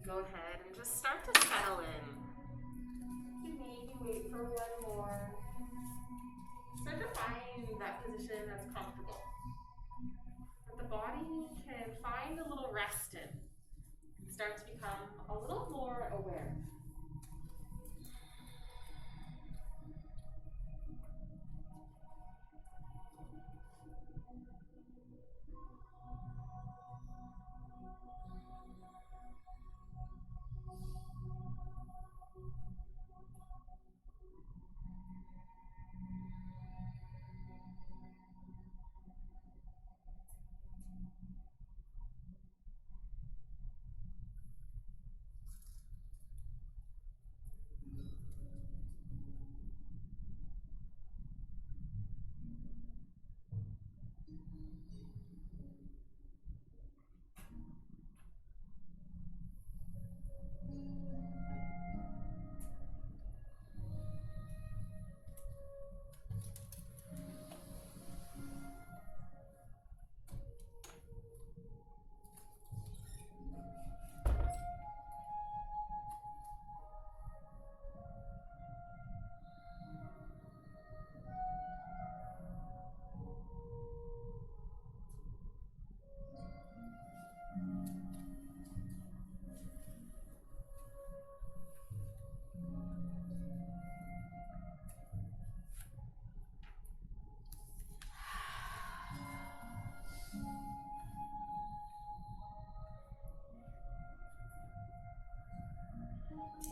go ahead and just start to settle in. You maybe wait for one more. Start to find that position that's comfortable. That the body can find a little rest in. And start to become a little more aware.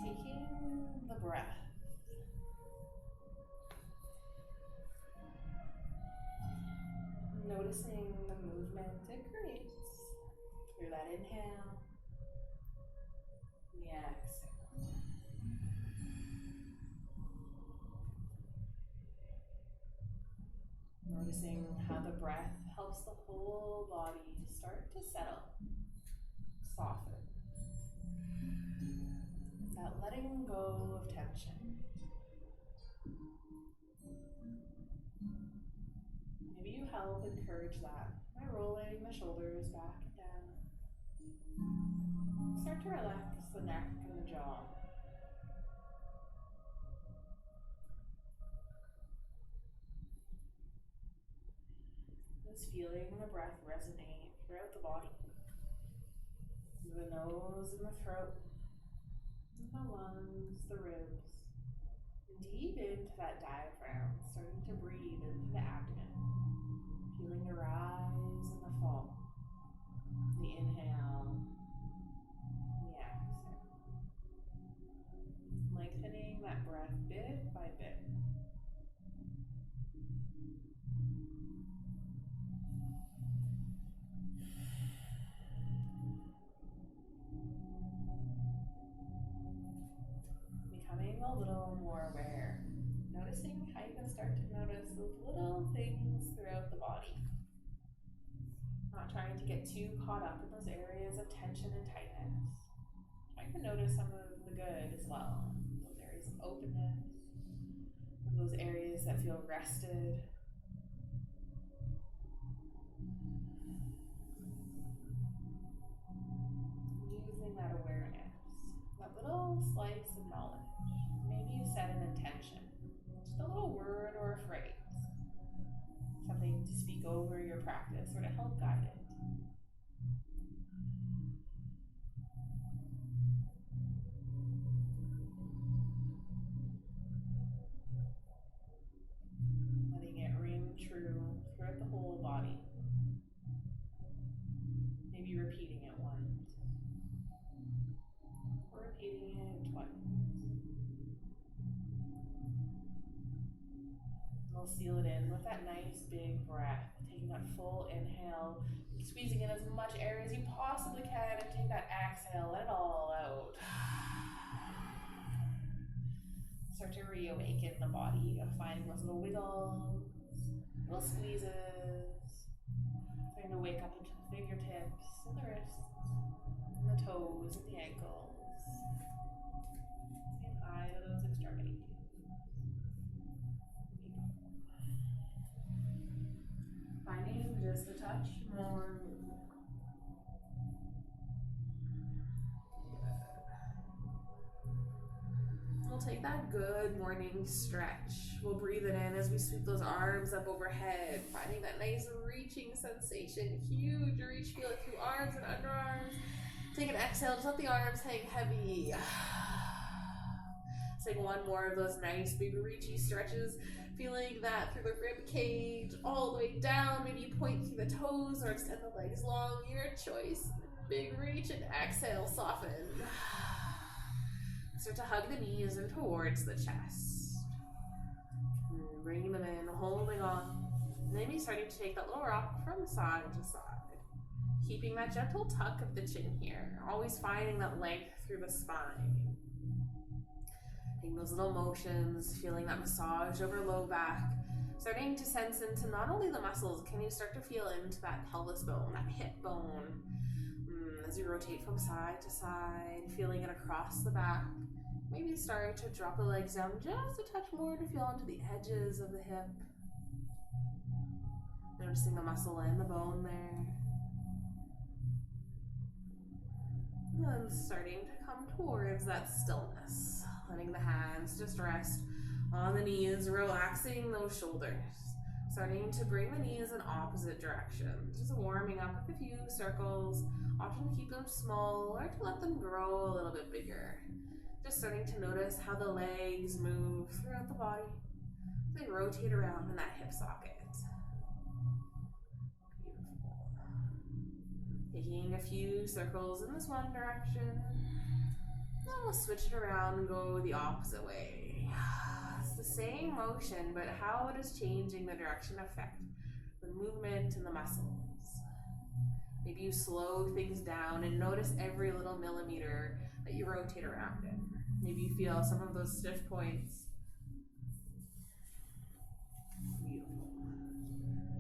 Taking the breath. Noticing the movement it creates through that inhale and the exhale. Noticing how the breath helps the whole body start to settle, soften. That letting go of tension. Maybe you help encourage that by rolling the shoulders back and down. Start to relax the neck and the jaw. Just feeling the breath resonate throughout the body. The nose and the throat, the lungs, the ribs, and deep into that diaphragm, starting to breathe into the abdomen, feeling the rise and the fall, the inhale, the exhale, lengthening that breath bit by bit. Becoming a little more aware, noticing how you can start to notice those little things throughout the body. Not trying to get too caught up in those areas of tension and tightness. Trying to notice some of the good as well. Those areas of openness, those areas that feel rested. Using that awareness, that little slice of knowledge. Maybe you set an intention, just a little word or a phrase, something to speak over your practice or to help guide it. Letting it ring true throughout the whole body. Maybe repeating it once, or repeating it twice. We'll seal it in with that nice big breath, taking that full inhale, squeezing in as much air as you possibly can, and take that exhale, let it all out. Start to reawaken the body, finding those little wiggles, little squeezes, starting to wake up into the fingertips and the wrists, and the toes and the ankles. Saying hi to those extremities. Finding just a touch more movement. Good. we'll take that good morning stretch. We'll breathe it in as we sweep those arms up overhead, finding that nice reaching sensation. Huge reach, feel it through arms and underarms. Take an exhale, just let the arms hang heavy. Take one more of those nice big reachy stretches, feeling that through the rib cage, all the way down. Maybe you point through the toes or extend the legs long, your choice. Big reach and exhale, soften. Start to hug the knees in towards the chest. Bringing them in, holding on. Maybe starting to take that little rock from side to side. Keeping that gentle tuck of the chin here. Always finding that length through the spine. Taking those little motions, feeling that massage over low back. Starting to sense into not only the muscles, can you start to feel into that pelvis bone, that hip bone. As you rotate from side to side, feeling it across the back. Maybe start to drop the legs down just a touch more to feel onto the edges of the hip. Noticing the muscle and the bone there. And starting to come towards that stillness. Letting the hands just rest on the knees, relaxing those shoulders. Starting to bring the knees in opposite directions. Just warming up with a few circles. Often keep them small or to let them grow a little bit bigger. Just starting to notice how the legs move throughout the body. They rotate around in that hip socket. Beautiful. Taking a few circles in this one direction. Then we'll switch it around and go the opposite way. It's the same motion, but how it is changing the direction affect the movement and the muscles. Maybe you slow things down and notice every little millimeter that you rotate around in. Maybe you feel some of those stiff points. Beautiful.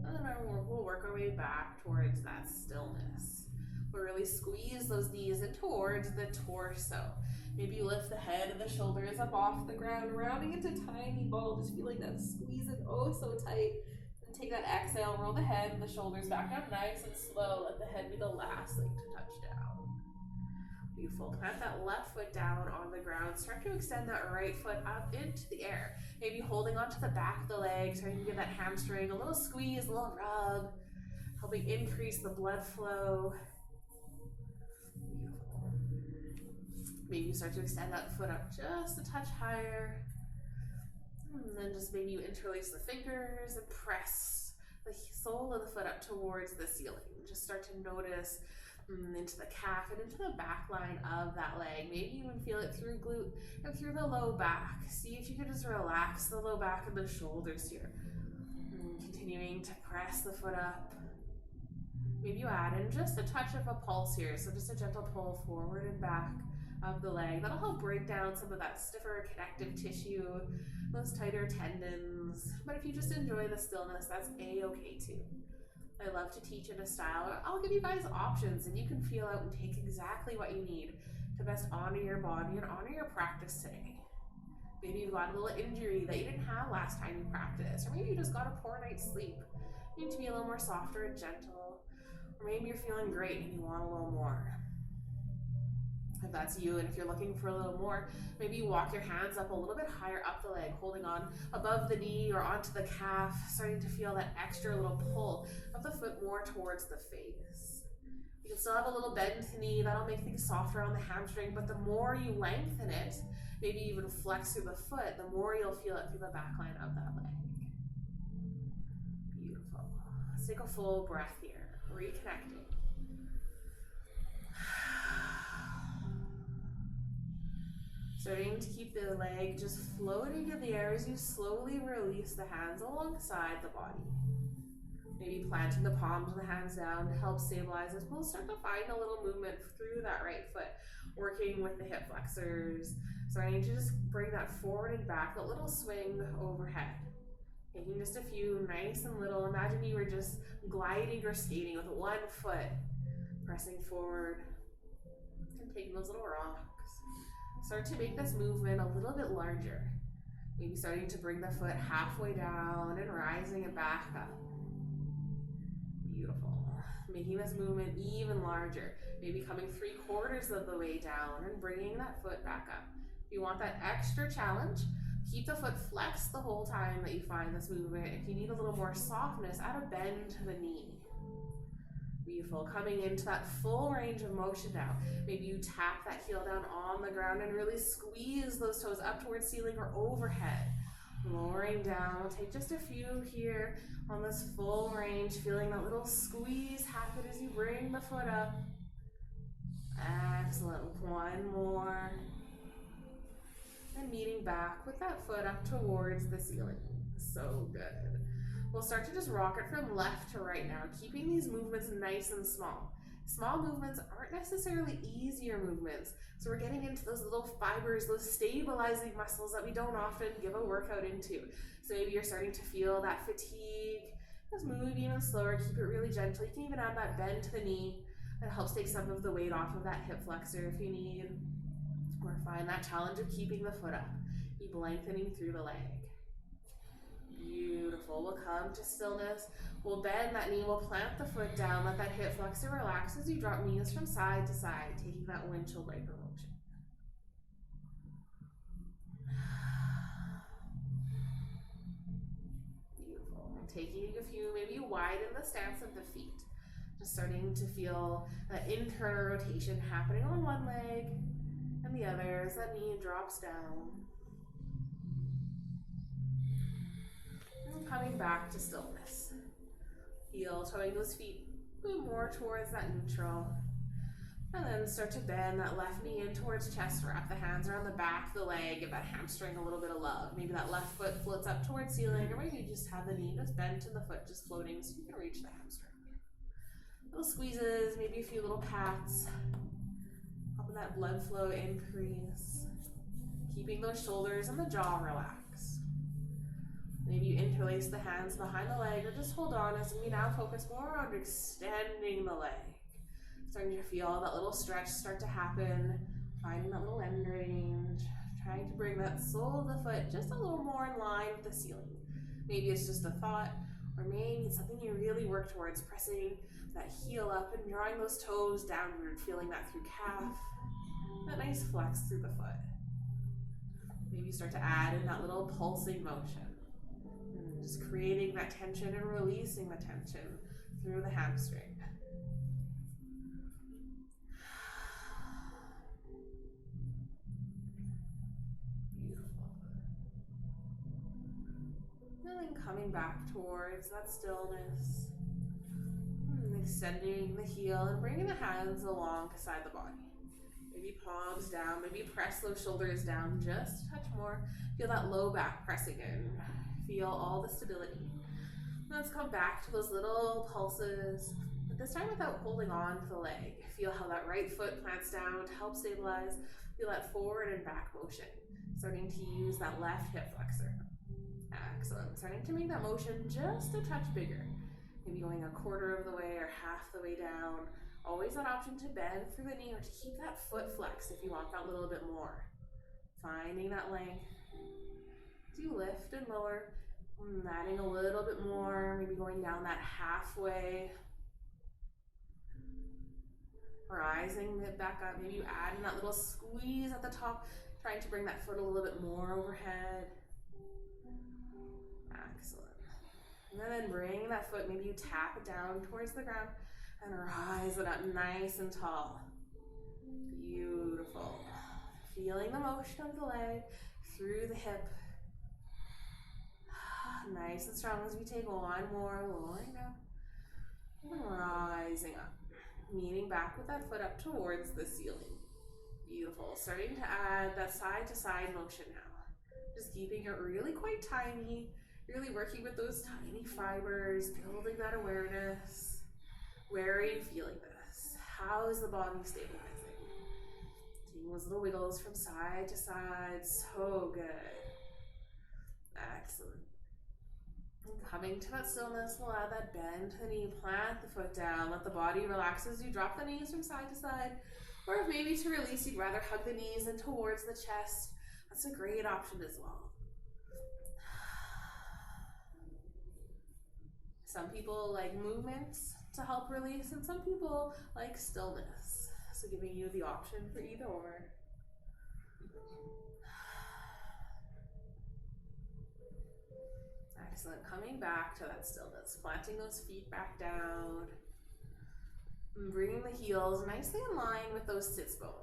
And then we'll work our way back towards that stillness. We'll really squeeze those knees in towards the torso. Maybe you lift the head and the shoulders up off the ground, rounding into a tiny ball, just feeling that squeeze it oh so tight. Take that exhale, roll the head and the shoulders back up nice and slow. Let the head be the last thing to touch down. Beautiful. Plant that left foot down on the ground. Start to extend that right foot up into the air. Maybe holding onto the back of the leg, starting to give that hamstring a little squeeze, a little rub, helping increase the blood flow. Beautiful. Maybe you start to extend that foot up just a touch higher. And then just maybe you interlace the fingers and press the sole of the foot up towards the ceiling. Just start to notice into the calf and into the back line of that leg. Maybe even feel it through glute and through the low back. See if you can just relax the low back and the shoulders here. Continuing to press the foot up. Maybe you add in just a touch of a pulse here. So just a gentle pull forward and back of the leg. That'll help break down some of that stiffer connective tissue, those tighter tendons. But if you just enjoy the stillness, that's a-okay too. I love to teach in a style where I'll give you guys options and you can feel out and take exactly what you need to best honor your body and honor your practice today. Maybe you've got a little injury that you didn't have last time you practiced, or maybe you just got a poor night's sleep. You need to be a little more softer and gentle, or maybe you're feeling great and you want a little more. If that's you, and if you're looking for a little more, maybe you walk your hands up a little bit higher up the leg, holding on above the knee or onto the calf, starting to feel that extra little pull of the foot more towards the face. You can still have a little bend to knee, that'll make things softer on the hamstring, but the more you lengthen it, maybe even flex through the foot, the more you'll feel it through the back line of that leg. Beautiful. Let's take a full breath here, reconnecting. Starting to keep the leg just floating in the air as you slowly release the hands alongside the body. Maybe planting the palms of the hands down to help stabilize as we'll start to find a little movement through that right foot, working with the hip flexors. Starting to just bring that forward and back, a little swing overhead. Taking just a few nice and little, imagine you were just gliding or skating with one foot, pressing forward and taking those little rocks. Start to make this movement a little bit larger. Maybe starting to bring the foot halfway down and rising it back up. Beautiful. Making this movement even larger. Maybe coming 3/4 of the way down and bringing that foot back up. If you want that extra challenge, keep the foot flexed the whole time that you find this movement. If you need a little more softness, add a bend to the knee. Beautiful. Coming into that full range of motion now. Maybe you tap that heel down on the ground and really squeeze those toes up towards ceiling or overhead. Lowering down. We'll take just a few here on this full range, feeling that little squeeze happen as you bring the foot up. Excellent. One more. And meeting back with that foot up towards the ceiling. So good. We'll start to just rock it from left to right now, keeping these movements nice and small. Small movements aren't necessarily easier movements, so we're getting into those little fibers, those stabilizing muscles that we don't often give a workout into. So maybe you're starting to feel that fatigue. Just move even slower, keep it really gentle. You can even add that bend to the knee. That helps take some of the weight off of that hip flexor if you need. Or find that challenge of keeping the foot up. Keep lengthening through the leg. Beautiful. We'll come to stillness. We'll bend that knee. We'll plant the foot down. Let that hip flexor relax as you drop knees from side to side, taking that windshield wiper motion. Beautiful. And taking a few, maybe you widen the stance of the feet. Just starting to feel that internal rotation happening on one leg and the other as that knee drops down. And coming back to stillness. Heel toeing those feet more towards that neutral. And then start to bend that left knee in towards chest. Wrap the hands around the back of the leg. Give that hamstring a little bit of love. Maybe that left foot floats up towards ceiling, or maybe you just have the knee just bent to the foot just floating so you can reach the hamstring. Little squeezes, maybe a few little pats. Helping that blood flow increase. Keeping those shoulders and the jaw relaxed. Maybe you interlace the hands behind the leg or just hold on as we now focus more on extending the leg. Starting to feel that little stretch start to happen. Finding that little end range. Trying to bring that sole of the foot just a little more in line with the ceiling. Maybe it's just a thought, or maybe it's something you really work towards, pressing that heel up and drawing those toes downward, feeling that through calf. That nice flex through the foot. Maybe start to add in that little pulsing motion. And just creating that tension and releasing the tension through the hamstring. Beautiful. And then coming back towards that stillness. Extending the heel and bringing the hands alongside the body. Maybe palms down, maybe press those shoulders down just a touch more. Feel that low back pressing in. Feel all the stability. Let's come back to those little pulses, but this time without holding on to the leg. Feel how that right foot plants down to help stabilize. Feel that forward and back motion. Starting to use that left hip flexor. Excellent. Starting to make that motion just a touch bigger. Maybe going a quarter of the way or half the way down. Always that option to bend through the knee or to keep that foot flexed if you want that little bit more. Finding that length. Do lift and lower. Adding a little bit more. Maybe going down that halfway. Rising it back up. Maybe you add in that little squeeze at the top. Trying to bring that foot a little bit more overhead. Excellent. And then bring that foot, maybe you tap it down towards the ground and rise it up nice and tall. Beautiful. Feeling the motion of the leg through the hip. Nice and strong as we take one more, lowering down and rising up. Meeting back with that foot up towards the ceiling. Beautiful. Starting to add that side to side motion now. Just keeping it really quite tiny. Really working with those tiny fibers, building that awareness. Where are you feeling this? How is the body stabilizing? Taking those little wiggles from side to side. So good. Excellent. And coming to that stillness, we'll add that bend to the knee. Plant the foot down. Let the body relax as you drop the knees from side to side. Or if maybe to release, you'd rather hug the knees in towards the chest. That's a great option as well. Some people like movements to help release, and some people like stillness. So giving you the option for either or. Excellent. Coming back to that stillness, planting those feet back down, and bringing the heels nicely in line with those sits bones.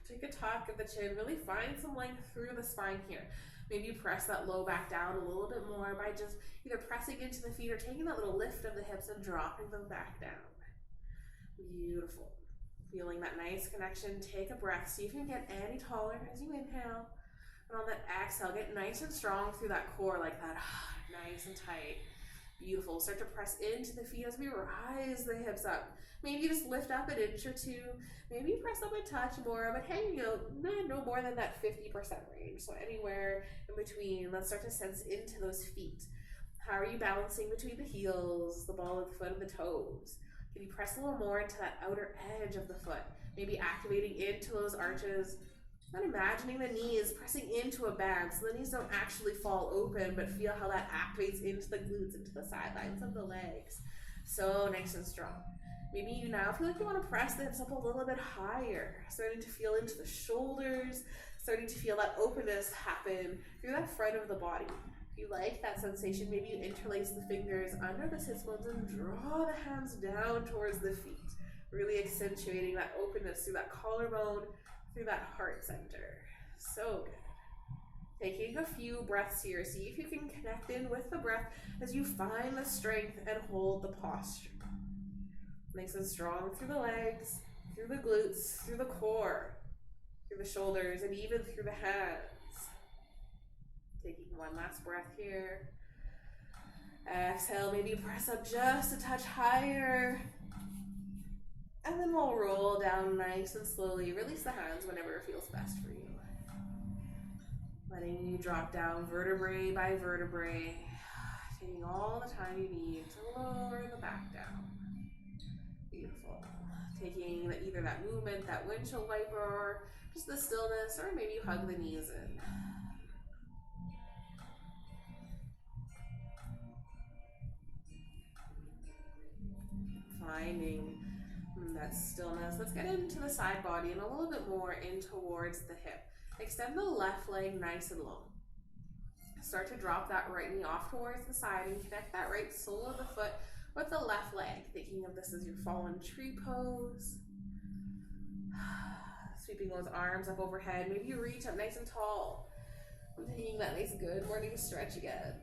Take a tuck of the chin, really find some length through the spine here. Maybe press that low back down a little bit more by just either pressing into the feet or taking that little lift of the hips and dropping them back down. Beautiful. Feeling that nice connection. Take a breath. See if you can get any taller as you inhale. And on that exhale, get nice and strong through that core like that. Nice and tight. Beautiful. Start to press into the feet as we rise the hips up. Maybe just lift up an inch or two. Maybe press up a touch more, but hang, no more than that 50% range. So anywhere in between, let's start to sense into those feet. How are you balancing between the heels, the ball of the foot, and the toes? Can you press a little more into that outer edge of the foot? Maybe activating into those arches. And imagining the knees pressing into a band so the knees don't actually fall open, but feel how that activates into the glutes, into the sidelines of the legs. So nice and strong. Maybe you now feel like you want to press the hips up a little bit higher, starting to feel into the shoulders, starting to feel that openness happen through that front of the body. If you like that sensation, maybe you interlace the fingers under the sits bones and draw the hands down towards the feet, really accentuating that openness through that collarbone, through that heart center. So good. Taking a few breaths here. See if you can connect in with the breath as you find the strength and hold the posture. Nice and strong through the legs, through the glutes, through the core, through the shoulders, and even through the hands. Taking one last breath here. Exhale, maybe press up just a touch higher. And then we'll roll down nice and slowly. Release the hands whenever it feels best for you. Letting you drop down vertebrae by vertebrae. Taking all the time you need to lower the back down. Beautiful. Taking either that movement, that windshield wiper, or just the stillness, or maybe you hug the knees in. Finding that stillness. Let's get into the side body and a little bit more in towards the hip. Extend the left leg nice and long. Start to drop that right knee off towards the side and connect that right sole of the foot with the left leg. Thinking of this as your fallen tree pose. Sweeping those arms up overhead. Maybe you reach up nice and tall. Taking that nice good morning stretch again.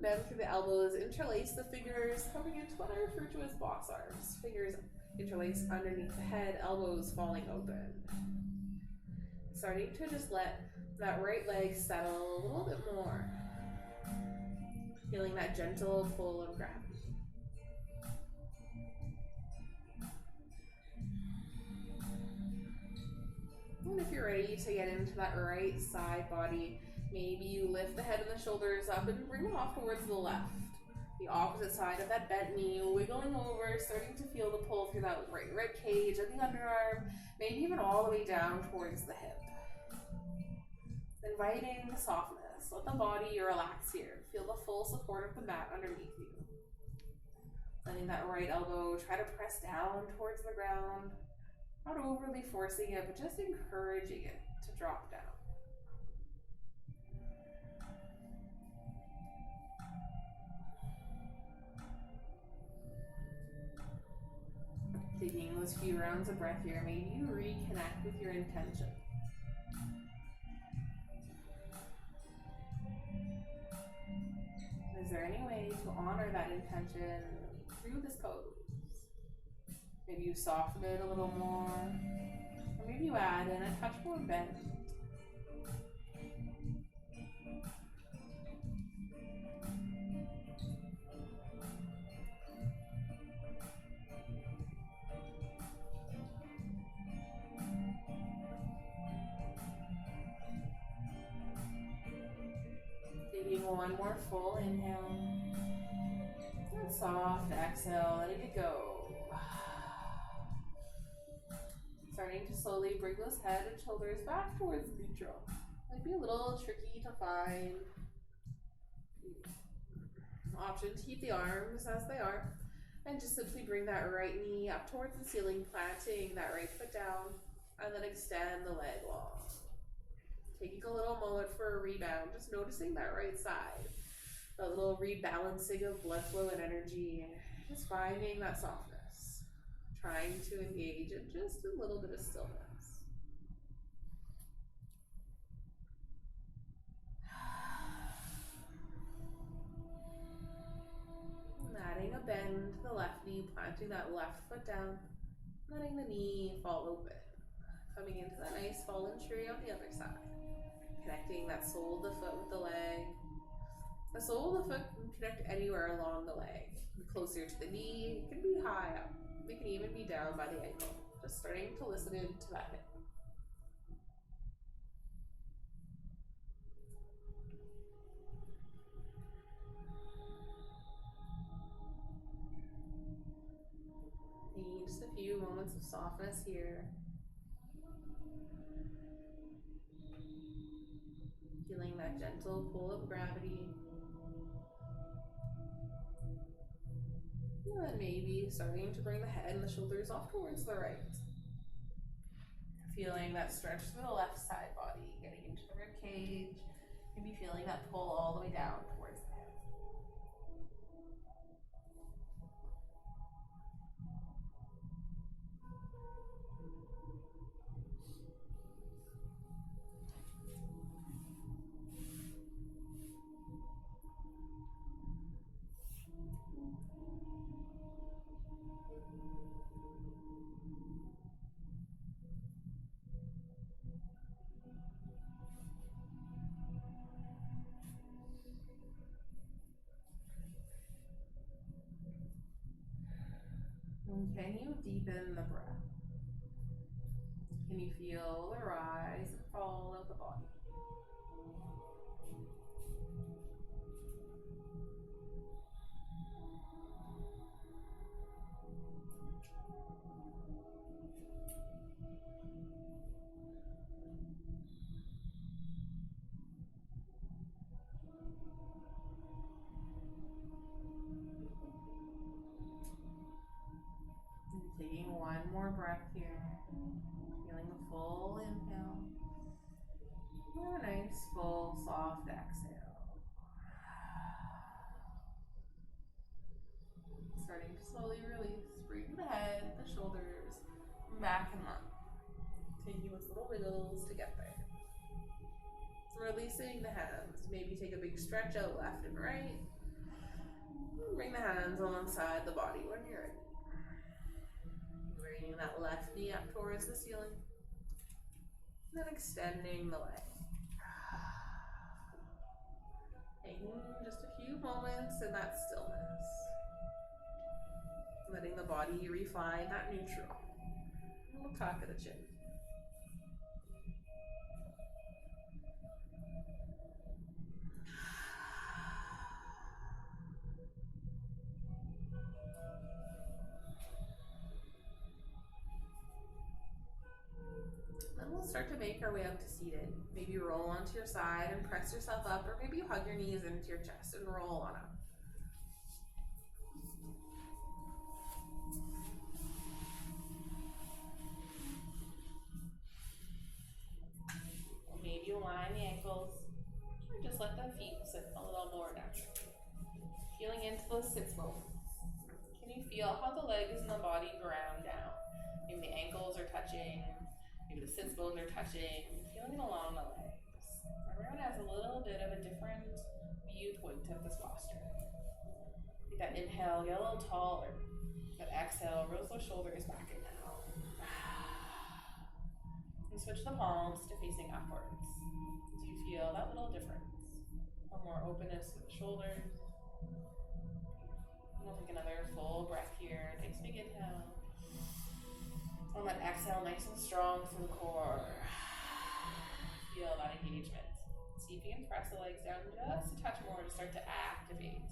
Bend through the elbows, interlace the fingers, coming into what are referred to as box arms. Fingers interlace underneath the head, elbows falling open. Starting to just let that right leg settle a little bit more. Feeling that gentle pull of gravity. And if you're ready to get into that right side body, maybe you lift the head and the shoulders up and bring them off towards the left. The opposite side of that bent knee, wiggling over, starting to feel the pull through that right rib cage and the underarm, maybe even all the way down towards the hip. Inviting the softness. Let the body relax here. Feel the full support of the mat underneath you. Letting that right elbow try to press down towards the ground. Not overly forcing it, but just encouraging it to drop down. Taking those few rounds of breath here, maybe you reconnect with your intention. Is there any way to honor that intention through this pose? Maybe you soften it a little more, or maybe you add in a touch more bend. Taking one more full inhale, and soft exhale, letting it go. Starting to slowly bring those head and shoulders back towards neutral. Might be a little tricky to find. Option to keep the arms as they are, and just simply bring that right knee up towards the ceiling, planting that right foot down, and then extend the leg long. Taking a little moment for a rebound, just noticing that right side. A little rebalancing of blood flow and energy. Just finding that softness. Trying to engage in just a little bit of stillness. Adding a bend to the left knee, planting that left foot down, letting the knee fall open. Coming into that nice fallen tree on the other side. Connecting that sole of the foot with the leg. The sole of the foot can connect anywhere along the leg. Closer to the knee, it can be high up. It can even be down by the ankle. Just starting to listen into that hip. Just a few moments of softness here. Feeling that gentle pull of gravity. And then maybe starting to bring the head and the shoulders off towards the right. Feeling that stretch through the left side body, getting into the rib cage. Maybe feeling that pull all the way down towards the head. And can you deepen the breath? Can you feel the rise and fall of the body? And taking one more breath here. Feeling the full inhale. And a nice, full, soft exhale. Starting to slowly release. Bring the head, the shoulders, back and up. Taking those little wiggles to get there. Releasing the hands. Maybe take a big stretch out left and right. Bring the hands alongside the body when you're ready. Bringing that left knee up towards the ceiling. And then extending the leg. Taking just a few moments in that stillness. Letting the body refine that neutral. A little cock of the chin. Then we'll start to make our way up to seated. Maybe roll onto your side and press yourself up, or maybe you hug your knees into your chest and roll on up. Maybe align the ankles, or just let the feet sit a little more naturally. Feeling into those sits moments. Can you feel how the legs and the body ground down? Maybe the ankles are touching, maybe the sits bones are touching, feeling it along the legs. Everyone has a little bit of a different viewpoint of this posture. Take that inhale, get a little taller. That exhale, roll those shoulders back and down. And switch the palms to facing upwards. Do you feel that little difference? Or more openness to the shoulders? We'll take another full breath here. Nice big inhale. On that exhale, nice and strong through the core. Feel that engagement. See if you can press the legs down just a touch more to start to activate.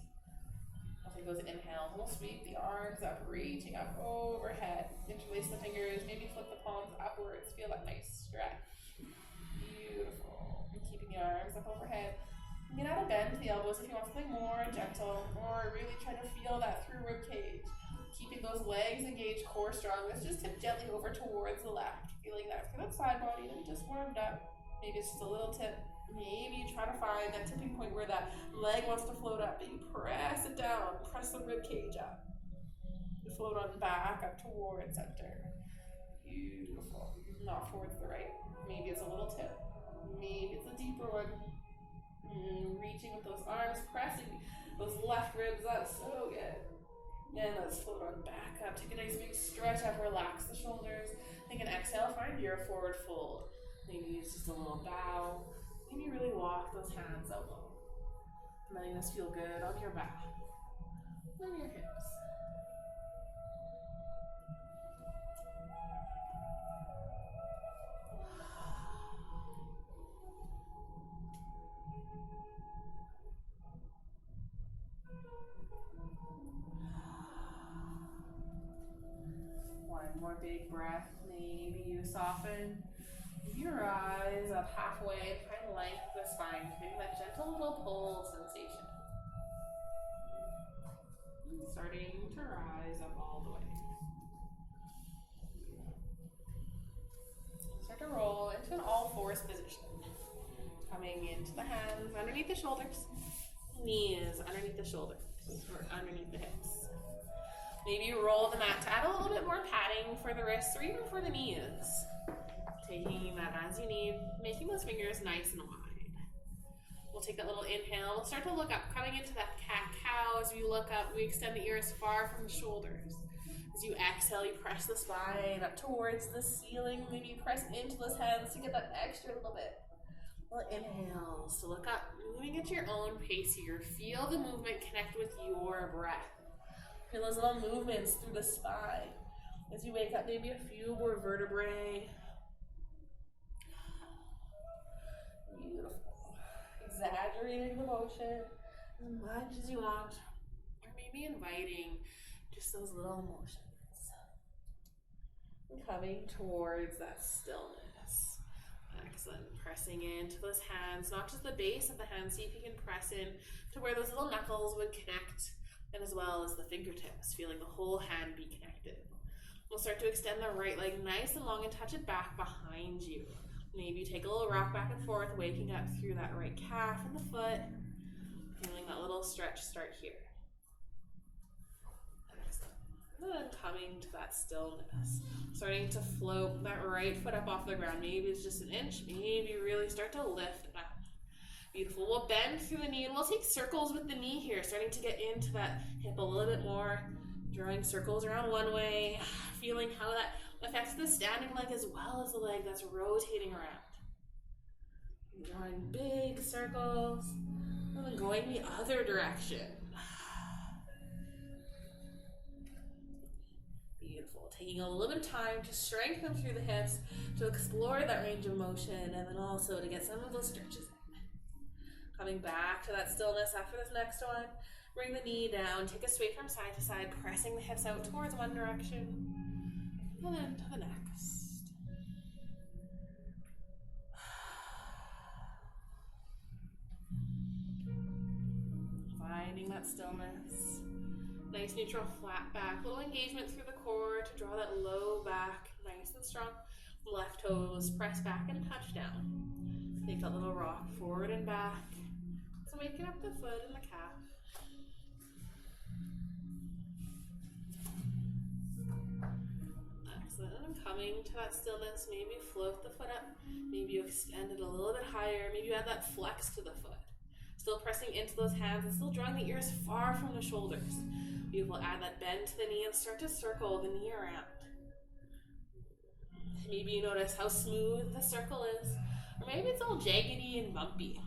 I'll take those inhales. We'll sweep the arms up, reaching up overhead. Interlace the fingers, maybe flip the palms upwards. Feel that nice stretch. Beautiful. And keeping the arms up overhead. You can add a bend to the elbows if you want something more gentle, or really try to feel that through rib cage. Keeping those legs engaged, core strong. Let's just tip gently over towards the left. Feeling that through that side body that we just warmed up. Maybe it's just a little tip. Maybe you try to find that tipping point where that leg wants to float up, but you press it down, press the rib cage up. You float on back up towards center. Beautiful. Not towards the right. Maybe it's a little tip. Maybe it's a deeper one. Reaching with those arms, pressing those left ribs up. So good. Then let's float on back up. Take a nice big stretch up. Relax the shoulders. Take an exhale. Find your forward fold. Maybe it's just a little bow. Maybe really walk those hands out low. Letting this feel good on your back. On your hips. One more big breath. Maybe you soften your eyes up halfway, try to lengthen the spine, creating that gentle little pull sensation. Starting to rise up all the way. Start to roll into an all-fours position. Coming into the hands underneath the shoulders, knees underneath the shoulders, or underneath the hips. Maybe you roll the mat to add a little bit more padding for the wrists or even for the knees. Taking that as you need, making those fingers nice and wide. We'll take that little inhale. We'll start to look up, coming into that cat-cow. As we look up, we extend the ears far from the shoulders. As you exhale, you press the spine up towards the ceiling. Maybe you press into those hands to get that extra little bit. Little inhales to look up, moving at your own pace here. Feel the movement connect with your breath. Feel those little movements through the spine. As you wake up, maybe a few more vertebrae. Beautiful. Exaggerating the motion as much as you want, or maybe inviting just those little motions. And coming towards that stillness. Excellent. Pressing into those hands, not just the base of the hand. See if you can press in to where those little knuckles would connect, and as well as the fingertips, feeling the whole hand be connected. We'll start to extend the right leg nice and long and touch it back behind you. Maybe you take a little rock back and forth, waking up through that right calf and the foot. Feeling that little stretch start here. And then coming to that stillness. Starting to float that right foot up off the ground. Maybe it's just an inch. Maybe you really start to lift it up. Beautiful. We'll bend through the knee and we'll take circles with the knee here. Starting to get into that hip a little bit more. Drawing circles around one way. Feeling how that affects the standing leg as well as the leg that's rotating around. Drawing big circles, and then going the other direction. Beautiful. Taking a little bit of time to strengthen through the hips, to explore that range of motion, and then also to get some of those stretches in. Coming back to that stillness after this next one. Bring the knee down, take a sway from side to side, pressing the hips out towards one direction. And then to the next. Finding that stillness. Nice neutral flat back. Little engagement through the core to draw that low back nice and strong. Left toes press back and touch down. Take that little rock forward and back. So waking up the foot and the calf. And coming to that stillness, maybe float the foot up, maybe you extend it a little bit higher, maybe you add that flex to the foot. Still pressing into those hands and still drawing the ears far from the shoulders. Beautiful, add that bend to the knee and start to circle the knee around. Maybe you notice how smooth the circle is, or maybe it's all jaggedy and bumpy.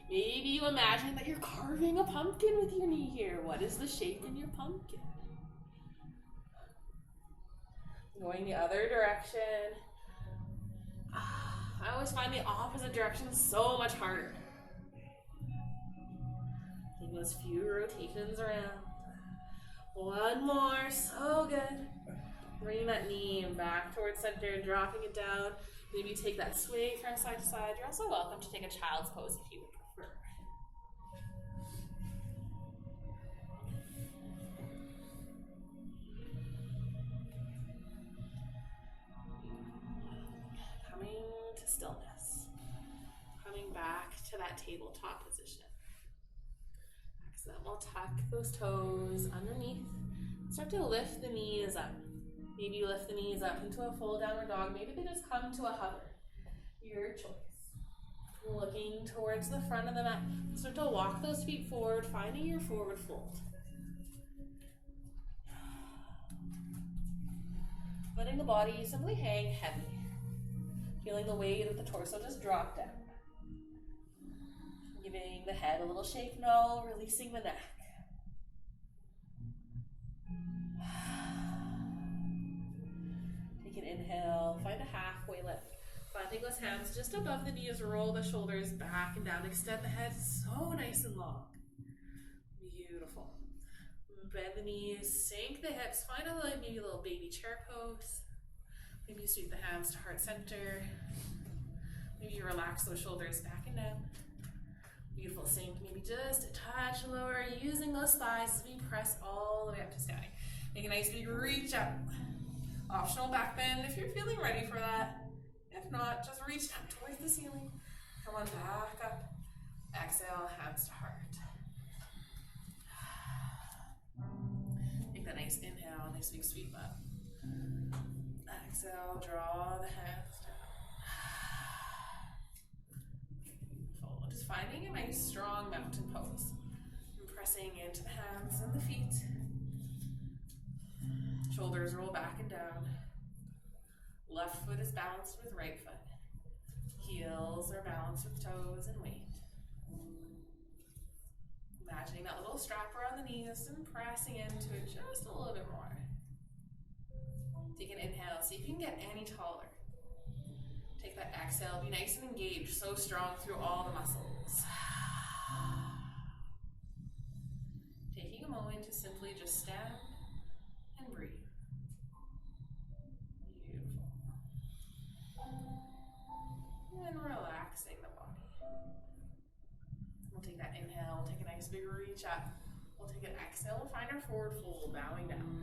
Maybe you imagine that you're carving a pumpkin with your knee here. What is the shape in your pumpkin? Going the other direction. I always find the opposite direction so much harder. Taking those few rotations around. One more, so good. Bringing that knee back towards center, dropping it down. Maybe take that sway from side to side. You're also welcome to take a child's pose if you would prefer. to that tabletop position. Excellent. We'll tuck those toes underneath. Start to lift the knees up. Maybe you lift the knees up into a full downward dog. Maybe they just come to a hover. Your choice. Looking towards the front of the mat. Start to walk those feet forward, finding your forward fold. Letting the body simply hang heavy. Feeling the weight of the torso just drop down. Giving the head a little shake, no, releasing the neck. Take an inhale, find a halfway lift. Finding those hands just above the knees, roll the shoulders back and down, extend the head so nice and long. Beautiful. Bend the knees, sink the hips, find maybe a little baby chair pose. Maybe you sweep the hands to heart center. Maybe you relax those shoulders back and down. Beautiful, sink, maybe just a touch lower, using those thighs as we press all the way up to standing. Make a nice big reach up. Optional back bend if you're feeling ready for that. If not, just reach up towards the ceiling. Come on, back up. Exhale, hands to heart. Take that nice inhale, nice big sweep up. Exhale, draw the hands down. Beautiful. Just finding a nice strong mountain pose. And pressing into the hands and the feet. Shoulders roll back and down. Left foot is balanced with right foot. Heels are balanced with toes and weight. Imagining that little strap around the knees and pressing into it just a little bit more. Take an inhale, see if you can get any taller. Take that exhale, be nice and engaged, so strong through all the muscles. Taking a moment to simply just stand and breathe. Beautiful. And relaxing the body. We'll take that inhale, we'll take a nice big reach up. We'll take an exhale, we'll find our forward fold, bowing down.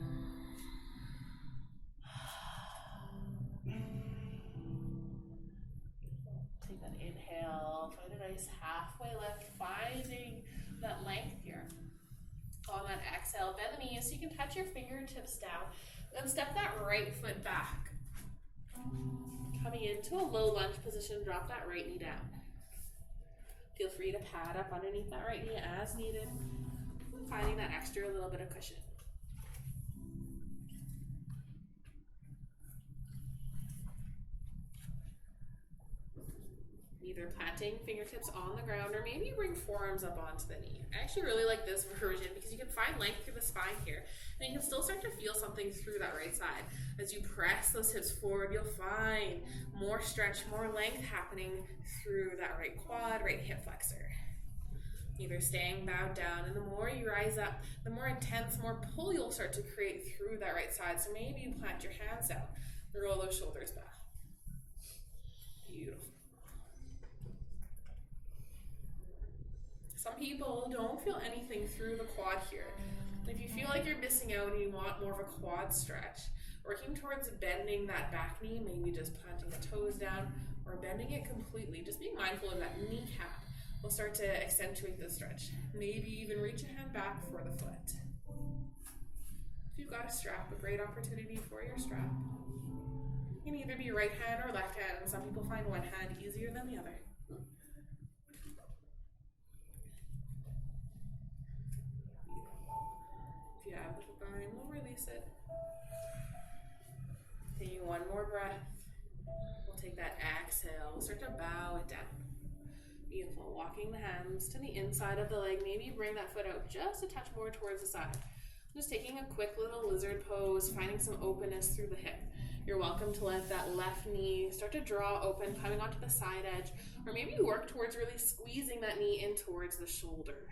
Take that inhale, find a nice halfway lift, finding that length here. On that exhale, bend the knees so you can touch your fingertips down. Then step that right foot back. Coming into a low lunge position, drop that right knee down. Feel free to pad up underneath that right knee as needed. Finding that extra little bit of cushion. Either planting fingertips on the ground or maybe you bring forearms up onto the knee. I actually really like this version because you can find length through the spine here and you can still start to feel something through that right side. As you press those hips forward, you'll find more stretch, more length happening through that right quad, right hip flexor. Either staying bowed down, and the more you rise up, the more intense, more pull you'll start to create through that right side. So maybe you plant your hands out, roll those shoulders back. Beautiful. Some people don't feel anything through the quad here. And if you feel like you're missing out and you want more of a quad stretch, working towards bending that back knee, maybe just planting the toes down or bending it completely, just being mindful of that kneecap will start to accentuate the stretch. Maybe even reach a hand back for the foot. If you've got a strap, a great opportunity for your strap. You can either be right hand or left hand, and some people find one hand easier than the other. If you have the time, we'll release it. Taking one more breath. We'll take that exhale. We'll start to bow it down. Beautiful. Walking the hands to the inside of the leg. Maybe bring that foot out just a touch more towards the side. Just taking a quick little lizard pose, finding some openness through the hip. You're welcome to let that left knee start to draw open, coming onto the side edge, or maybe you work towards really squeezing that knee in towards the shoulder.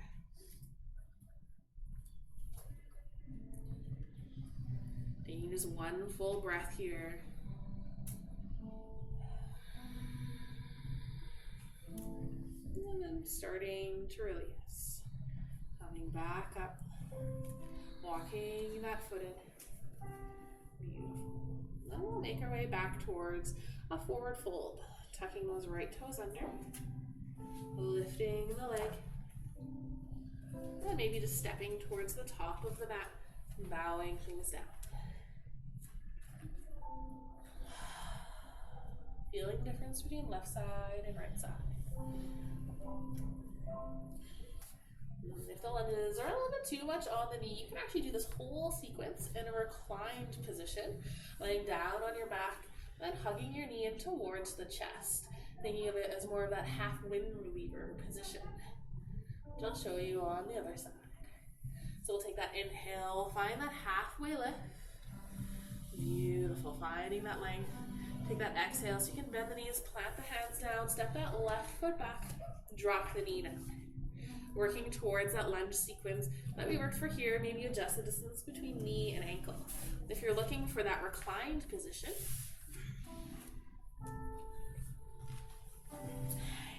Taking just one full breath here. And then starting to release. Coming back up. Walking that foot in. Beautiful. Then we'll make our way back towards a forward fold. Tucking those right toes under. Lifting the leg. And maybe just stepping towards the top of the mat, bowing things down. Feeling the difference between left side and right side. If the lunges are a little bit too much on the knee, you can actually do this whole sequence in a reclined position, laying down on your back and hugging your knee in towards the chest, thinking of it as more of that half wind reliever position, which I'll show you on the other side. So we'll take that inhale, find that halfway lift. Beautiful, finding that length. Take that exhale so you can bend the knees, plant the hands down, step that left foot back, drop the knee down. Working towards that lunge sequence that we worked for here, maybe adjust the distance between knee and ankle. If you're looking for that reclined position,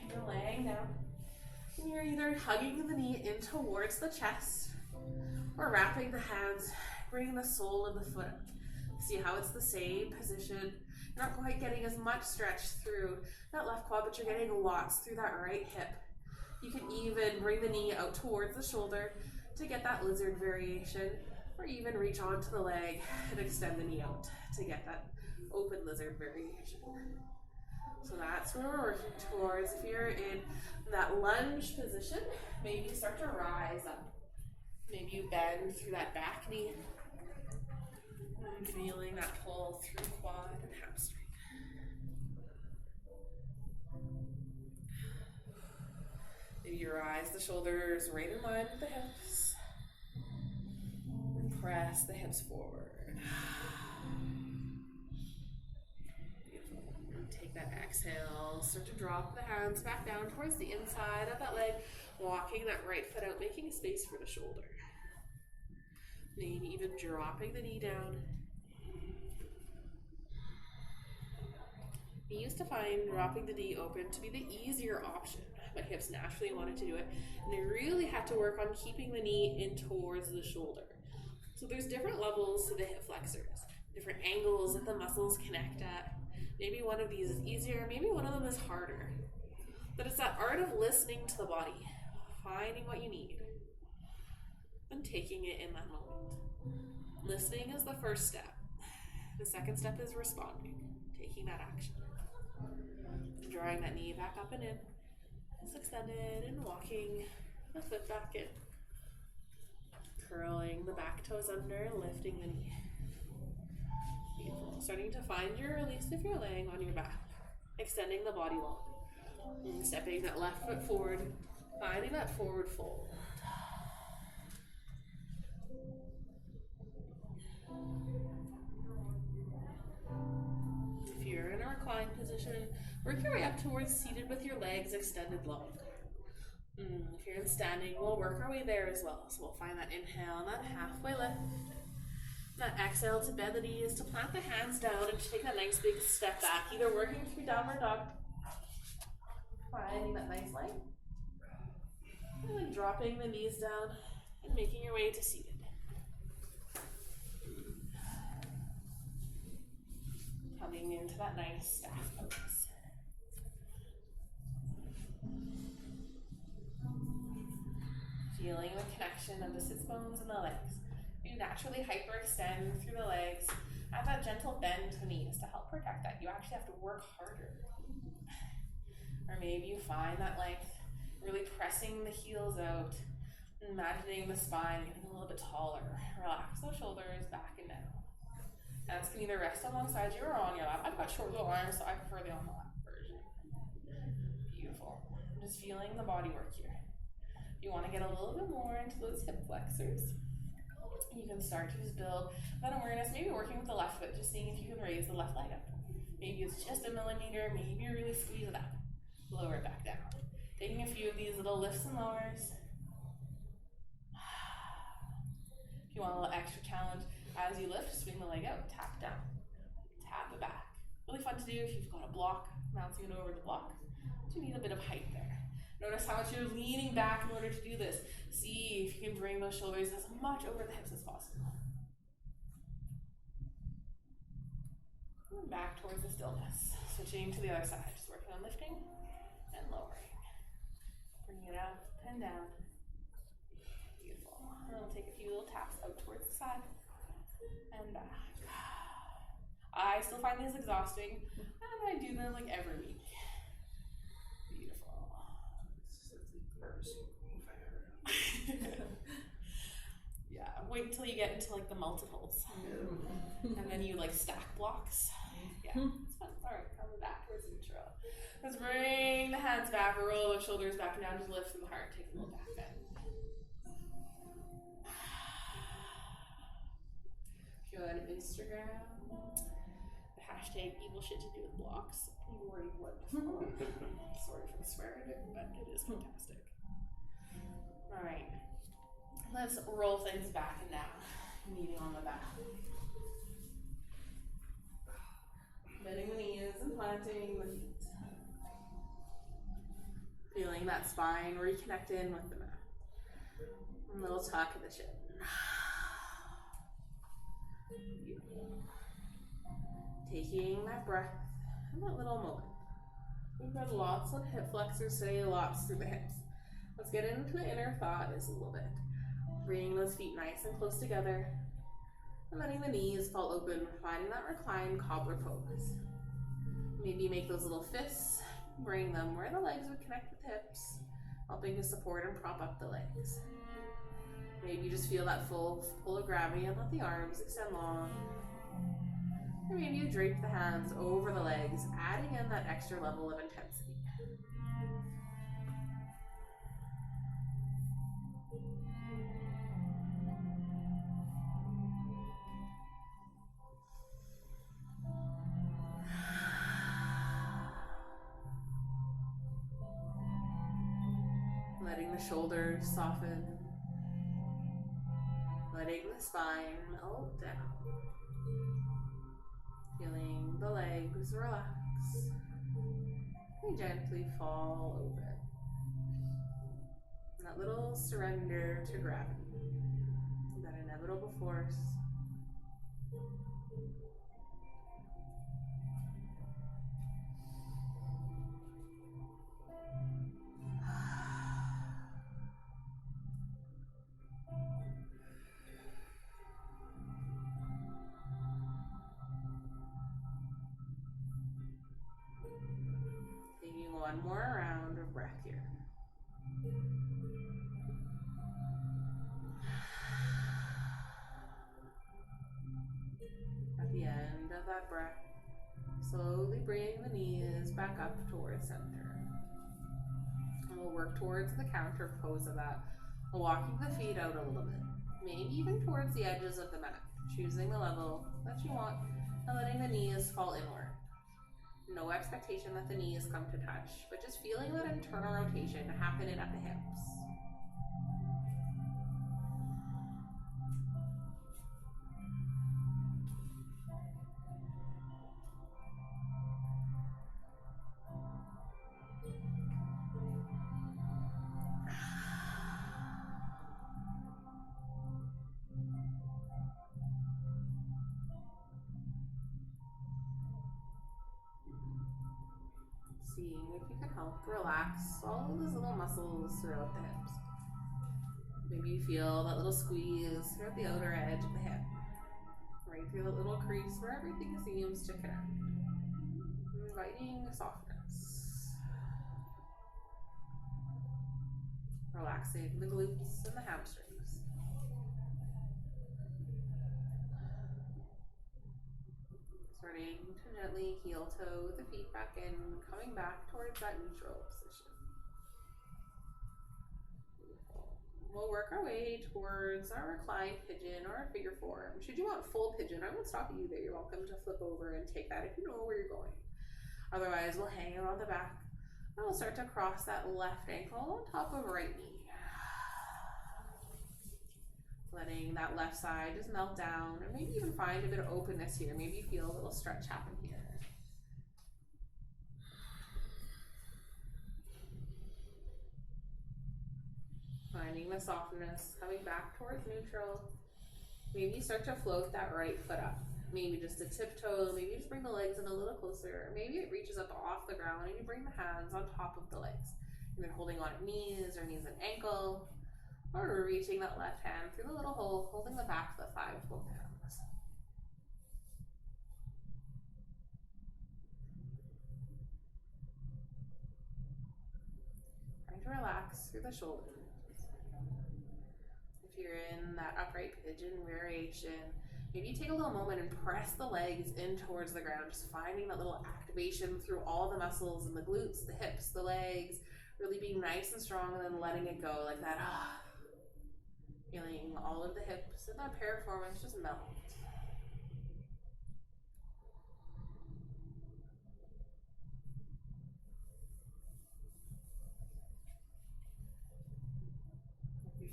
you're laying down and you're either hugging the knee in towards the chest or wrapping the hands, bringing the sole of the foot up. See how it's the same position. You're not quite getting as much stretch through that left quad, but you're getting lots through that right hip. You can even bring the knee out towards the shoulder to get that lizard variation, or even reach onto the leg and extend the knee out to get that open lizard variation. So that's where we're working towards. If you're in that lunge position, maybe you start to rise up. Maybe you bend through that back knee, and feeling that pull through quad and hamstring. Maybe you rise the shoulders right in line with the hips. And press the hips forward. Beautiful. And take that exhale. Start to drop the hands back down towards the inside of that leg. Walking that right foot out, making space for the shoulder. Maybe even dropping the knee down. I used to find dropping the knee open to be the easier option. My hips naturally wanted to do it, and I really had to work on keeping the knee in towards the shoulder. So there's different levels to the hip flexors, different angles that the muscles connect at. Maybe one of these is easier, maybe one of them is harder. But it's that art of listening to the body, finding what you need, and taking it in that moment. Listening is the first step. The second step is responding, taking that action. Drawing that knee back up and in. It's extended and walking the foot back in. Curling the back toes under, lifting the knee. Beautiful. Starting to find your release if you're laying on your back. Extending the body long. And stepping that left foot forward. Finding that forward fold. If you're in a reclined position, work your way up towards seated with your legs extended long. If you're in standing, we'll work our way there as well. So we'll find that inhale and that halfway lift. That exhale to bend the knees, to plant the hands down and take that nice big step back, either working through downward dog, finding that nice line, and then dropping the knees down and making your way to seated. Coming into that nice staff pose. Feeling the connection of the sits bones and the legs. You naturally hyperextend through the legs. Add that gentle bend to the knees to help protect that. You actually have to work harder. Or maybe you find that length, really pressing the heels out, imagining the spine getting a little bit taller. Relax those shoulders back and down. Hands can either rest alongside you or on your lap. I've got short little arms, so I prefer the on the lap version. Beautiful. I'm just feeling the body work here. You want to get a little bit more into those hip flexors. You can start to just build that awareness, maybe working with the left foot, just seeing if you can raise the left leg up. Maybe it's just a millimeter, maybe you really squeeze it up. Lower it back down. Taking a few of these little lifts and lowers. If you want a little extra challenge, as you lift, swing the leg out, tap down, tap it back. Really fun to do if you've got a block, bouncing it over the block. You need a bit of height there. Notice how much you're leaning back in order to do this. See if you can bring those shoulders as much over the hips as possible. And back towards the stillness. Switching to the other side, just working on lifting and lowering. Bring it up and down. Beautiful. And we'll take a few little taps out towards the side and back. I still find these exhausting, and I do them like every week. Beautiful. Yeah, wait until you get into like the multiples, and then you like stack blocks. Yeah, it's fun. All right, come back towards neutral. Let's bring the hands back, roll the shoulders back and down, just lift from the heart, take a little back bend. If you're on Instagram, the hashtag evil shit to do with blocks. You've already won before. Sorry for the swearing, but it is fantastic. All right, let's roll things back and down, kneading on the back. Bending the knees and planting the feet. Feeling that spine reconnecting with the mat. A little tuck of the chin. Beautiful. Taking that breath in that little moment. We've got lots of hip flexors today, lots through the hips. Let's get into the inner thought just a little bit. Bringing those feet nice and close together. And letting the knees fall open, finding that reclined cobbler pose. Maybe make those little fists, bring them where the legs would connect with the hips, helping to support and prop up the legs. Maybe just feel that full pull of gravity and let the arms extend long. Or maybe you drape the hands over the legs, adding in that extra level of intensity. Letting the shoulders soften. Letting the spine melt down. Feeling the legs relax. And gently fall open. And that little surrender to gravity. That inevitable force. Taking one more round of breath here. At the end of that breath, slowly bring the knees back up towards center. And we'll work towards the counter pose of that, walking the feet out a little bit, maybe even towards the edges of the mat, choosing the level that you want, and letting the knees fall inward. No expectation that the knees come to touch, but just feeling that internal rotation happening at the hips. Seeing if you can help relax all of those little muscles throughout the hips. Maybe you feel that little squeeze throughout the outer edge of the hip, right through the little crease where everything seems to connect. Inviting softness. Relaxing the glutes and the hamstrings. Starting to gently heel toe the feet back in, coming back towards that neutral position. Beautiful. We'll work our way towards our reclined pigeon or a figure form. Should you want full pigeon, I won't stop you there. You're welcome to flip over and take that if you know where you're going. Otherwise, we'll hang it on the back and we'll start to cross that left ankle on top of right knee. Letting that left side just melt down, and maybe even find a bit of openness here. Maybe you feel a little stretch happen here. Finding the softness, coming back towards neutral. Maybe start to float that right foot up. Maybe just a tiptoe, maybe just bring the legs in a little closer. Maybe it reaches up off the ground and you bring the hands on top of the legs. Either holding on at knees or knees and ankle, or reaching that left hand through the little hole, holding the back of the thigh with both hands. Trying to relax through the shoulders. If you're in that upright pigeon variation, maybe take a little moment and press the legs in towards the ground, just finding that little activation through all the muscles in the glutes, the hips, the legs, really being nice and strong, and then letting it go like that. Feeling all of the hips and that piriformis just melt.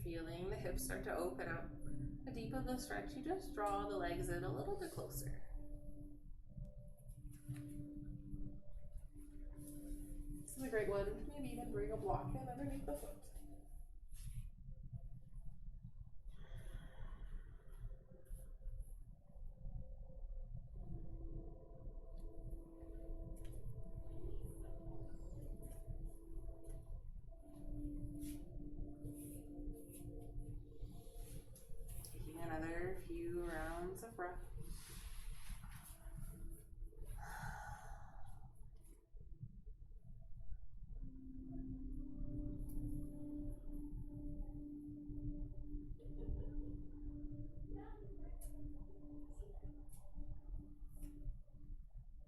Feeling the hips start to open up. The deeper the stretch, you just draw the legs in a little bit closer. This is a great one. Maybe even bring a block in underneath the foot. Another few rounds of breath.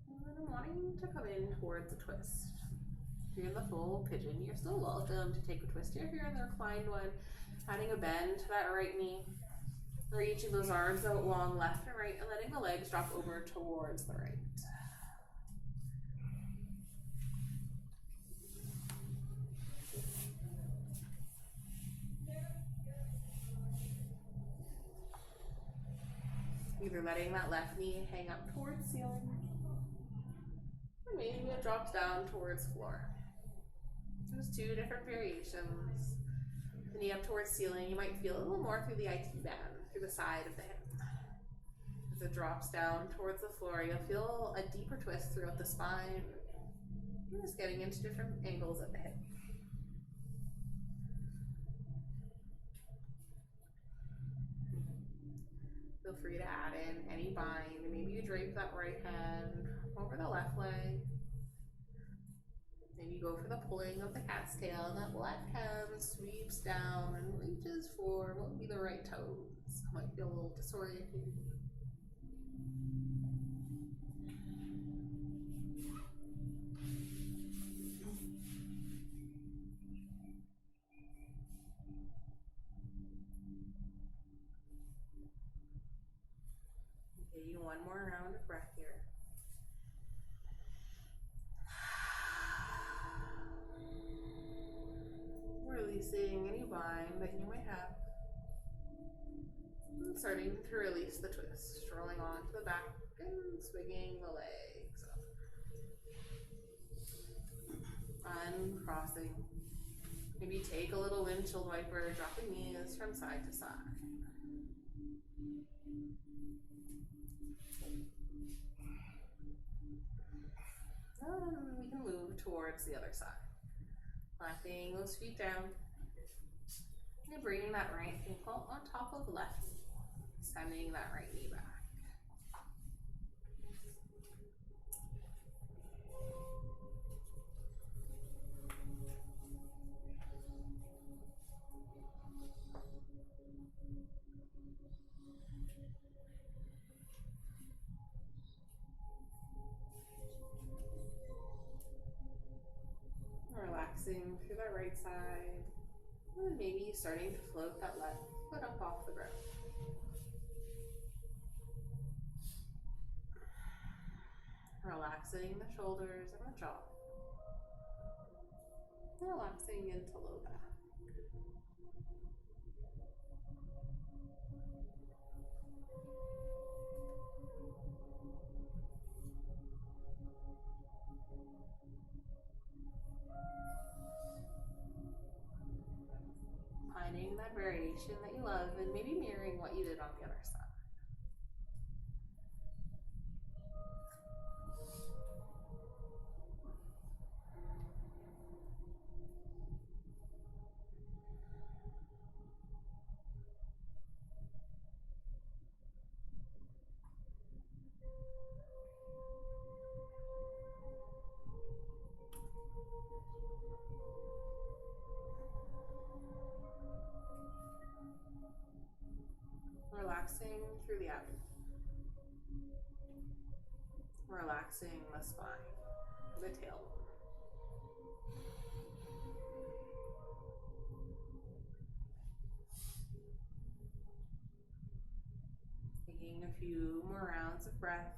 And I'm wanting to come in towards a twist. If you're in the full pigeon, you're still welcome to take a twist here. If you're in the reclined one, adding a bend to that right knee. Reaching those arms out long left and right and letting the legs drop over towards the right. Either letting that left knee hang up towards ceiling, or maybe it drops down towards floor. There's two different variations. The knee up towards ceiling, you might feel a little more through the IT band, through the side of the hip. As it drops down towards the floor, you'll feel a deeper twist throughout the spine. You're just getting into different angles at the hip. Feel free to add in any bind. Maybe you drape that right hand over the left leg. Maybe go for the pulling of the cat's tail, and that left hand sweeps down and reaches for what would be the right toes. Might feel a little disoriented. Okay, one more round of breath here. Releasing any bind that you might have. And starting to release the twist, strolling on to the back and swinging the legs up. Uncrossing. Maybe take a little windshield wiper, dropping knees from side to side. And we can move towards the other side. Planting those feet down. And bringing that right ankle on top of the left knee. Sending that right knee back. Relaxing through that right side. And maybe starting to float that left foot up off the ground. Relaxing the shoulders and the jaw. Relaxing into low back. Finding that variation that you love and maybe mirroring what you did on the other side. Relaxing through the abdomen. Relaxing the spine, the tailbone. Taking a few more rounds of breath.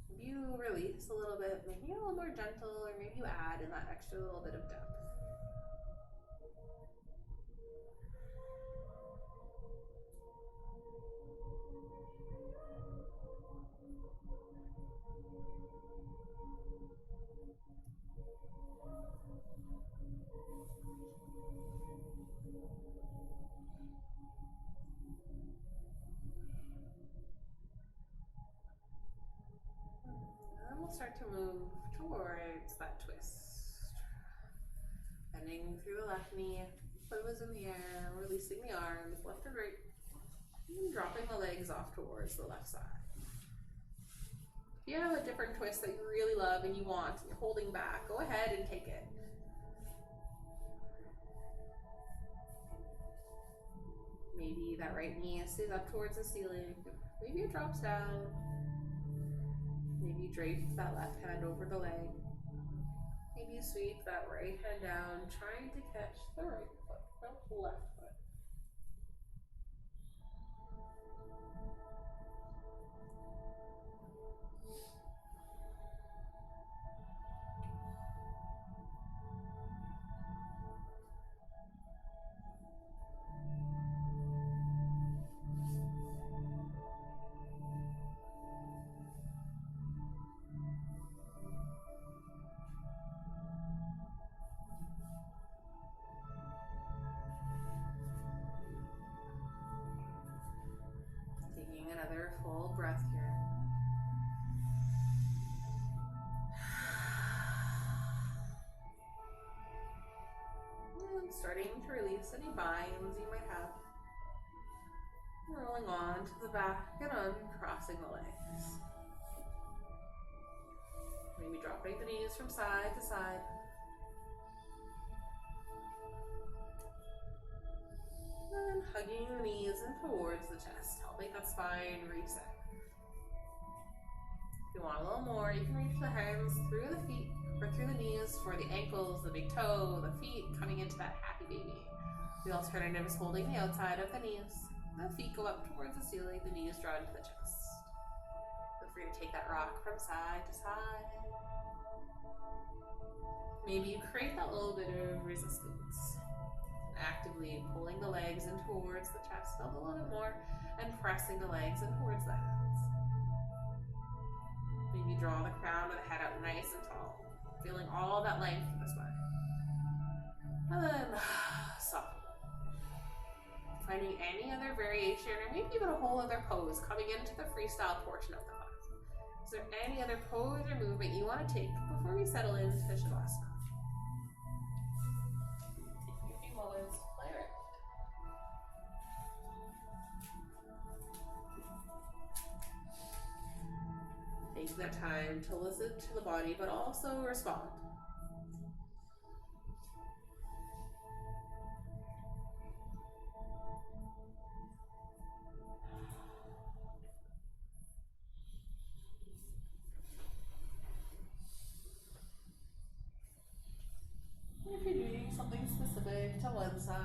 Maybe you release a little bit, maybe a little more gentle, or maybe you add in that extra little bit of depth. And we'll start to move towards that twist. Bending through the left knee, foot was in the air, releasing the arms, left and right, and dropping the legs off towards the left side. If you have a different twist that you really love and you want, and you're holding back, go ahead and take it. Maybe that right knee stays up towards the ceiling. Maybe it drops down. Maybe you drape that left hand over the leg. Maybe you sweep that right hand down, trying to catch the right foot, not the left foot. Taking another full breath here. And starting to release any binds you might have. Rolling on to the back and uncrossing the legs. Maybe dropping the knees from side to side. And hugging the knees in towards the chest, helping that spine reset. If you want a little more, you can reach the hands through the feet or through the knees for the ankles, the big toe, the feet, coming into that happy baby. The alternative is holding the outside of the knees. The feet go up towards the ceiling, the knees draw into the chest. Feel free to take that rock from side to side. Maybe you create that little bit of resistance. Actively pulling the legs in towards the chest a little bit more and pressing the legs in towards the hands. Maybe draw the crown of the head out nice and tall, feeling all that length in the spine. And then soften. Finding any other variation or maybe even a whole other pose coming into the freestyle portion of the class. Is there any other pose or movement you want to take before we settle into Shavasana? Moments to play around. Take that time to listen to the body, but also respond. If you're doing something specific to one side,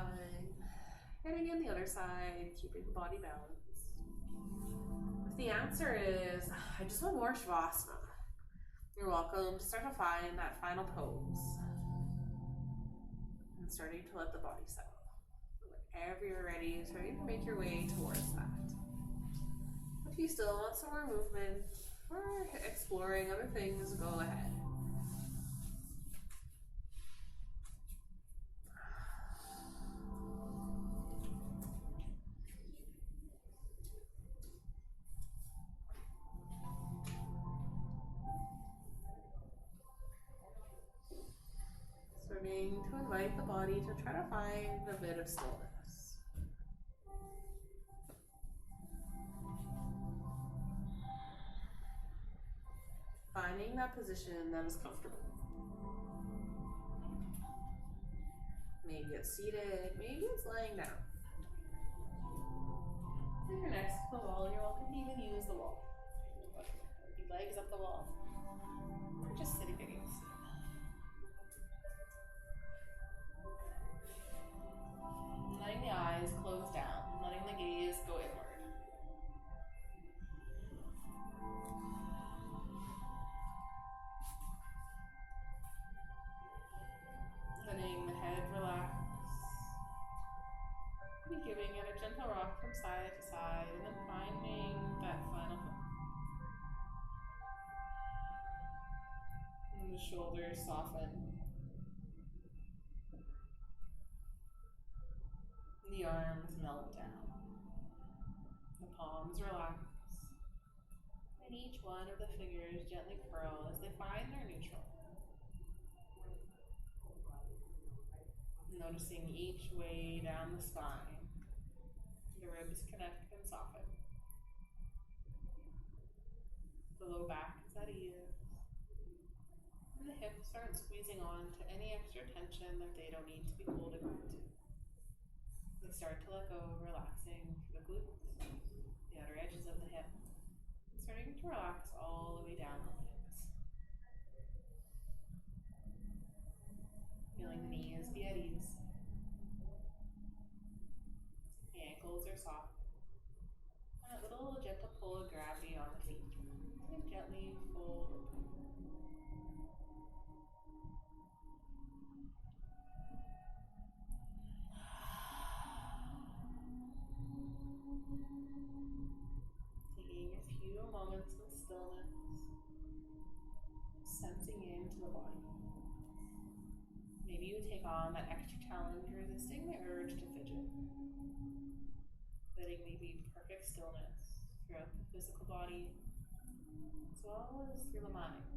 getting in the other side, keeping the body balanced. If the answer is, I just want more Shavasana, you're welcome to start to find that final pose. And starting to let the body settle. Whenever you're ready, starting to make your way towards that. If you still want some more movement or exploring other things, go ahead. Starting to invite the body to try to find a bit of stillness. Finding that position that is comfortable. Maybe it's seated, maybe it's laying down. Your next to the wall, you're welcome to even use the wall. Your legs up the wall. Or just sitting against it. Letting the eyes close down, letting the gaze go inward. Letting the head relax. Be giving it a gentle rock from side to side, and then finding that final point. And the shoulders soften. The arms melt down. The palms relax. And each one of the fingers gently curl as they find their neutral. Noticing each way down the spine. The ribs connect and soften. The low back is at ease. And the hips aren't squeezing on to any extra tension that they don't need to be holding on to. They start to let go, relaxing the glutes, the outer edges of the hip, starting to relax all the way down the legs. Feeling the knees be at ease. The ankles are soft. And a little gentle pull of gravity on the feet. And gently fold open. Taking a few moments of stillness, sensing into the body. Maybe you take on that extra challenge, resisting the urge to fidget. Letting me be perfect stillness throughout the physical body, as well as through the mind.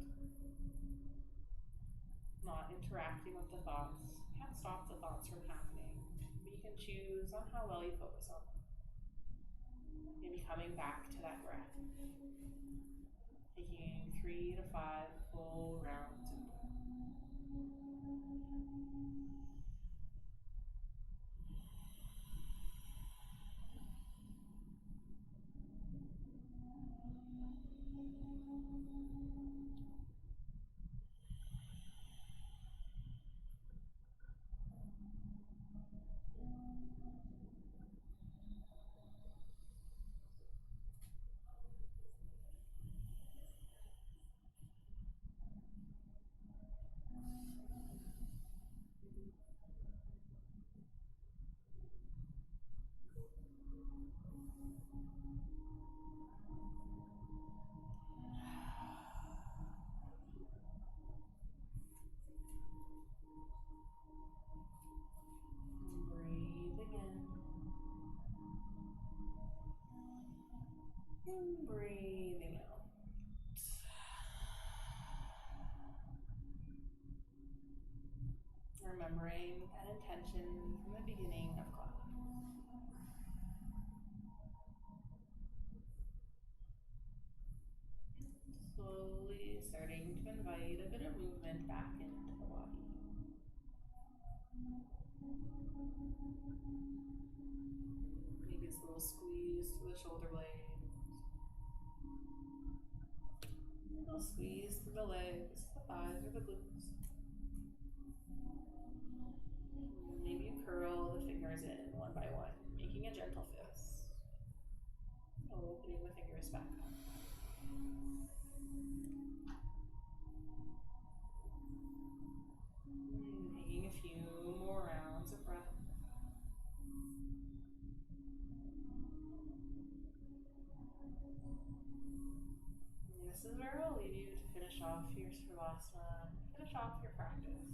Not interacting with the thoughts. Can't stop the thoughts from happening, but you can choose on how well you focus on them. Maybe coming back to that breath. Taking 3 to 5 full rounds of breath. And breathing out. Remembering that intention from the beginning of class. Slowly starting to invite a bit of movement back into the body. Maybe it's a little squeeze through the shoulder blades. A little squeeze through the legs, the thighs, or the glutes. Maybe you curl the fingers in one by one, making a gentle fist. Opening the fingers back up. Taking a few more rounds of breath. And this is where I'll leave you to finish off your Sravasana, finish off your practice.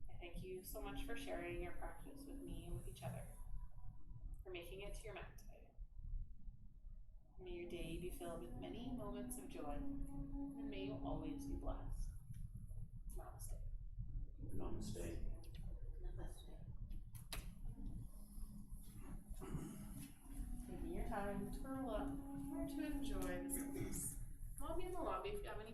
I thank you so much for sharing your practice with me and with each other, for making it to your mat today. May your day be filled with many moments of joy, and may you always be blessed. Namaste. Namaste. Namaste. Taking your time to roll up or to enjoy the stillness. I'll be in the lobby if you have any